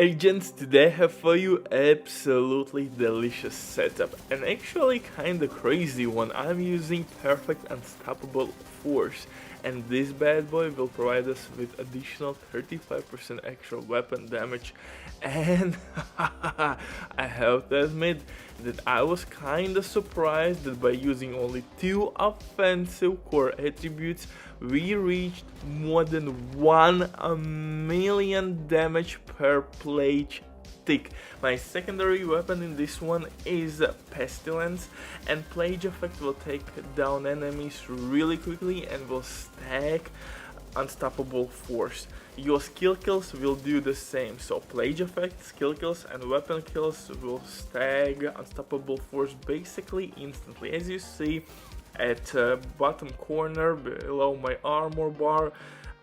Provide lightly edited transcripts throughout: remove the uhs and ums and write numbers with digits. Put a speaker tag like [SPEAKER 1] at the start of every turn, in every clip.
[SPEAKER 1] Agents, today I have for you absolutely delicious setup, and actually kinda crazy one. I'm using Perfect Unstoppable Force, and this bad boy will provide us with additional 35% extra weapon damage. And I have to admit that I was kinda surprised that by using only 2 offensive core attributes we reached more than 1 million damage per plate tick. My secondary weapon in this one is Pestilence, and Plague Effect will take down enemies really quickly and will stack Unstoppable Force. Your skill kills will do the same, so Plague Effect, skill kills and weapon kills will stack Unstoppable Force basically instantly. As you see at bottom corner below my armor bar,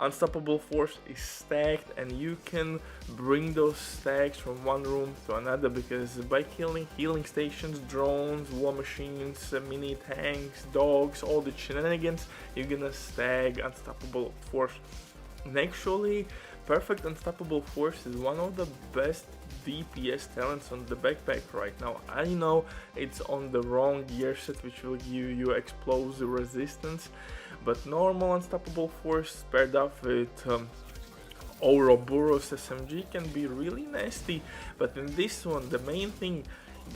[SPEAKER 1] Unstoppable Force is stacked, and you can bring those stacks from one room to another, because by killing healing stations, drones, war machines, mini tanks, dogs, all the shenanigans, you're gonna stack Unstoppable Force. And actually, Perfect Unstoppable Force is one of the best DPS talents on the backpack right now. I know it's on the wrong gear set, which will give you explosive resistance, but normal Unstoppable Force paired up with Ouroboros SMG can be really nasty. But in this one, the main thing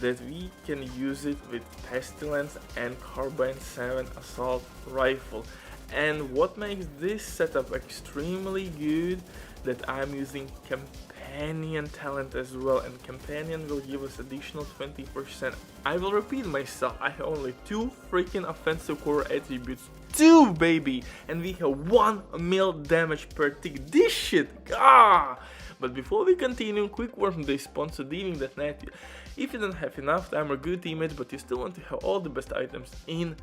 [SPEAKER 1] that we can use it with Pestilence and Carbine 7 Assault Rifle. And what makes this setup extremely good, that I'm using Companion talent as well, and Companion will give us additional 20%. I will repeat myself, I have only 2 freaking offensive core attributes, 2 baby, and we have 1 mil damage per tick. This shit, ah! But before we continue, quick word from the sponsor, Diving.net. If you don't have enough time or good teammates, but you still want to have all the best items in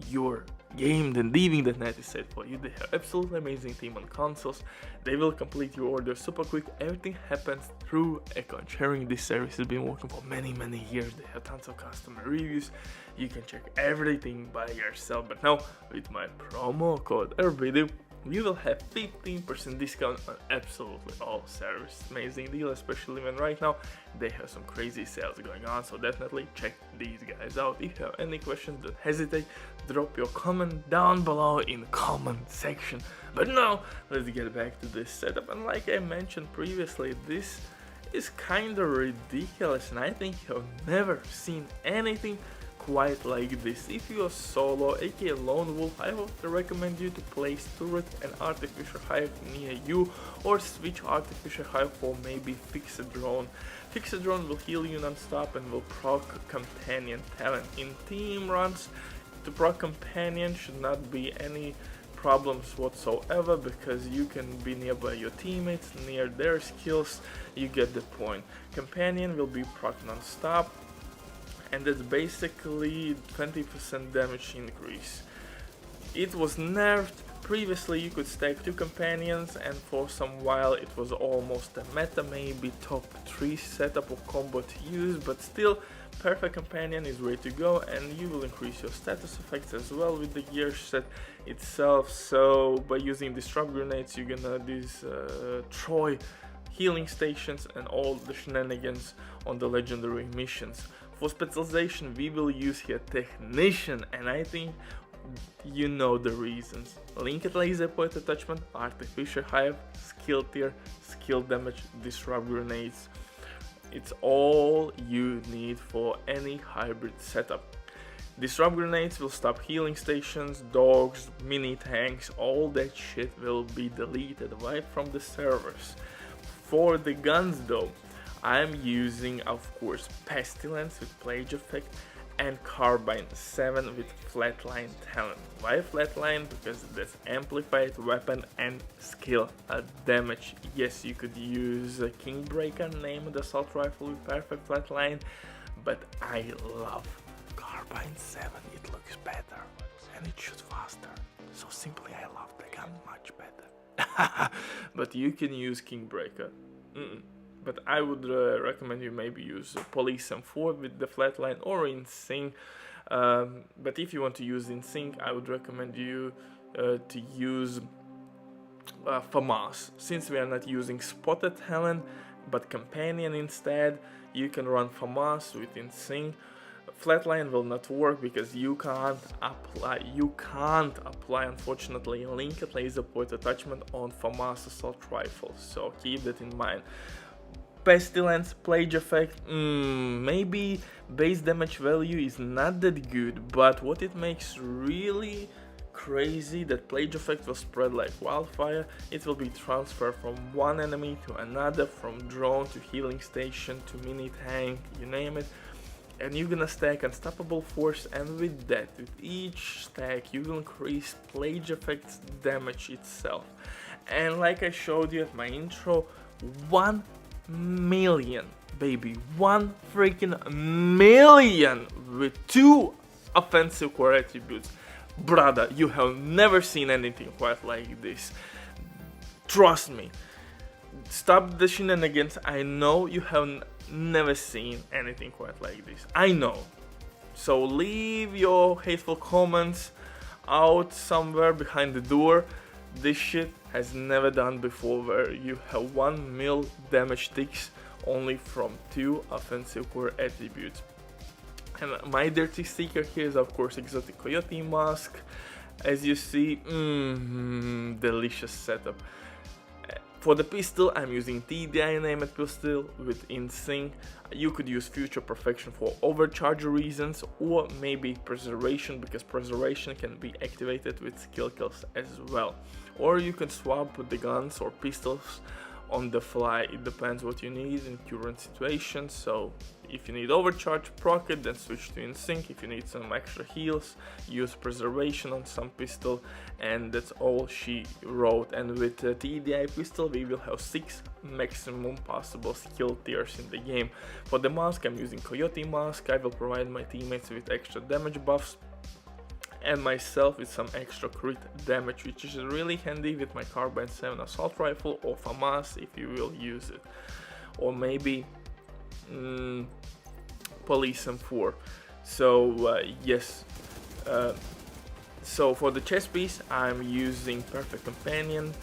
[SPEAKER 1] your game, then Diving.net is set for you. They have absolutely amazing team on consoles. They will complete your order super quick. Everything happens through account sharing. This service has been working for many years. They have tons of customer reviews. You can check everything by yourself. But now with my promo code RVIDEO, you will have 15% discount on absolutely all services. Amazing deal, especially when right now they have some crazy sales going on, so definitely check these guys out. If you have any questions, don't hesitate, drop your comment down below in the comment section. But now let's get back to this setup, and like I mentioned previously, this is kinda ridiculous, and I think you've never seen anything quite like this. If you are solo, aka lone wolf, I would recommend you to place turret and artificial hive near you, or switch artificial hive for maybe fixed drone. Fixed drone will heal you non-stop and will proc companion talent. In team runs, to proc companion should not be any problems whatsoever, because you can be nearby your teammates, near their skills. You get the point. Companion will be proc non-stop, and that's basically 20% damage increase. It was nerfed. Previously you could stack 2 companions, and for some while it was almost a meta, maybe top 3 setup of combo to use, but still Perfect Companion is ready to go, and you will increase your status effects as well with the gear set itself. So by using disrupt grenades, you're gonna destroy healing stations and all the shenanigans on the legendary missions. For specialization, we will use here Technician, and I think you know the reasons. Linked laser point attachment, artificial hive, skill tier, skill damage, disrupt grenades. It's all you need for any hybrid setup. Disrupt grenades will stop healing stations, dogs, mini tanks, all that shit will be deleted right from the servers. For the guns though, I'm using, of course, Pestilence with Plague Effect and Carbine 7 with Flatline talent. Why Flatline? Because that's amplified weapon and skill damage. Yes, you could use a Kingbreaker named Assault Rifle with perfect Flatline, but I love Carbine 7. It looks better and it shoots faster. So simply I love the gun much better. But you can use Kingbreaker. But I would recommend you maybe use Police M4 with the flatline, or in sync. But if you want to use in sync, I would recommend you to use FAMAS. Since we are not using spotted talent, but companion instead, you can run FAMAS with InSync. Flatline will not work because you can't apply unfortunately linked laser point attachment on FAMAS assault rifle, so keep that in mind. Pestilence, Plague Effect, maybe base damage value is not that good, but what it makes really crazy, that Plague Effect will spread like wildfire. It will be transferred from one enemy to another, from drone to healing station to mini tank, you name it. And you're gonna stack Unstoppable Force, and with that, with each stack, you will increase Plague Effect's damage itself. And like I showed you at my intro, 1 million, baby, 1 freaking million with 2 offensive core attributes. Brother, you have never seen anything quite like this. Trust me. Stop the shenanigans. I know you have never seen anything quite like this. I know. So leave your hateful comments out somewhere behind the door. This shit has never done before, where you have 1 mil damage ticks only from 2 offensive core attributes. And my dirty secret here is of course exotic coyote mask. As you see, delicious setup. For the pistol, I'm using TDI named pistol with InSync. You could use Future Perfection for overcharge reasons, or maybe Preservation, because Preservation can be activated with skill kills as well. Or you can swap with the guns or pistols on the fly. It depends what you need in current situations. So if you need overcharge, proc it, then switch to InSync. If you need some extra heals, use Preservation on some pistol, and that's all she wrote. And with the TDI pistol, we will have 6 maximum possible skill tiers in the game. For the mask, I'm using Coyote mask. I will provide my teammates with extra damage buffs, and myself with some extra crit damage, which is really handy with my Carbine 7 assault rifle, or FAMAS if you will use it, or maybe Police M4. So yes, so for the chest piece, I'm using Perfect Companion.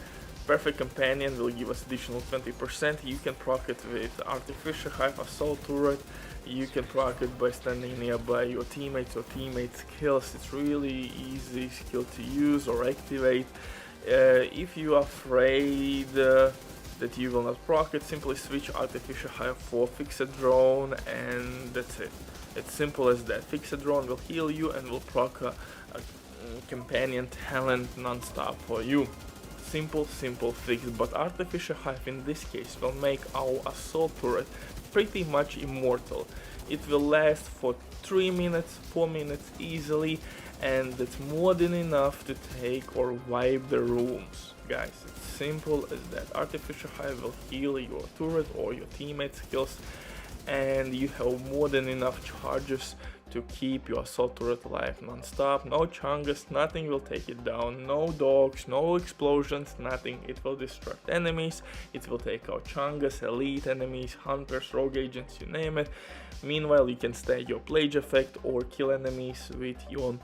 [SPEAKER 1] Perfect Companion will give us additional 20%. You can proc it with Artificial Hive Assault Turret. You can proc it by standing nearby your teammates or teammates' kills. It's really easy skill to use or activate. If you are afraid that you will not proc it, simply switch Artificial Hive for Fixed Drone, and that's it. It's simple as that. Fixed Drone will heal you and will proc a companion talent non-stop for you. Simple fix, but Artificial Hive in this case will make our assault turret pretty much immortal. It will last for 3 minutes, 4 minutes easily, and that's more than enough to take or wipe the rooms. Guys, it's simple as that. Artificial Hive will heal your turret or your teammates' kills, and you have more than enough charges to keep your assault turret alive non-stop. No chungus, nothing will take it down, no dogs, no explosions, nothing. It will distract enemies, it will take out chungus, elite enemies, hunters, rogue agents, you name it. Meanwhile, you can stack your Plague Effect or kill enemies with your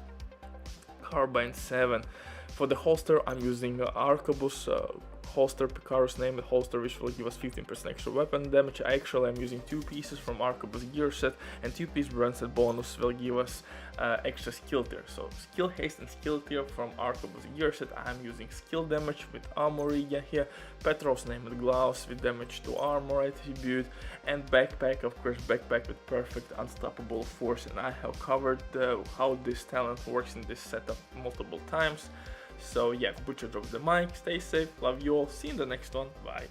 [SPEAKER 1] Carbine 7. For the holster, I'm using Arquebus holster, Picaro's named holster, which will give us 15% extra weapon damage. Actually, I'm using 2 pieces from Arquebus gear set, and 2-piece brand set bonus will give us extra skill tier. So skill haste and skill tier from Arquebus gear set. I'm using skill damage with armor regen here, Petrov's named gloves with damage to armor attribute, and backpack, of course, backpack with perfect unstoppable force. And I have covered how this talent works in this setup multiple times. So yeah, Butcher drops the mic, stay safe, love you all, see you in the next one, bye.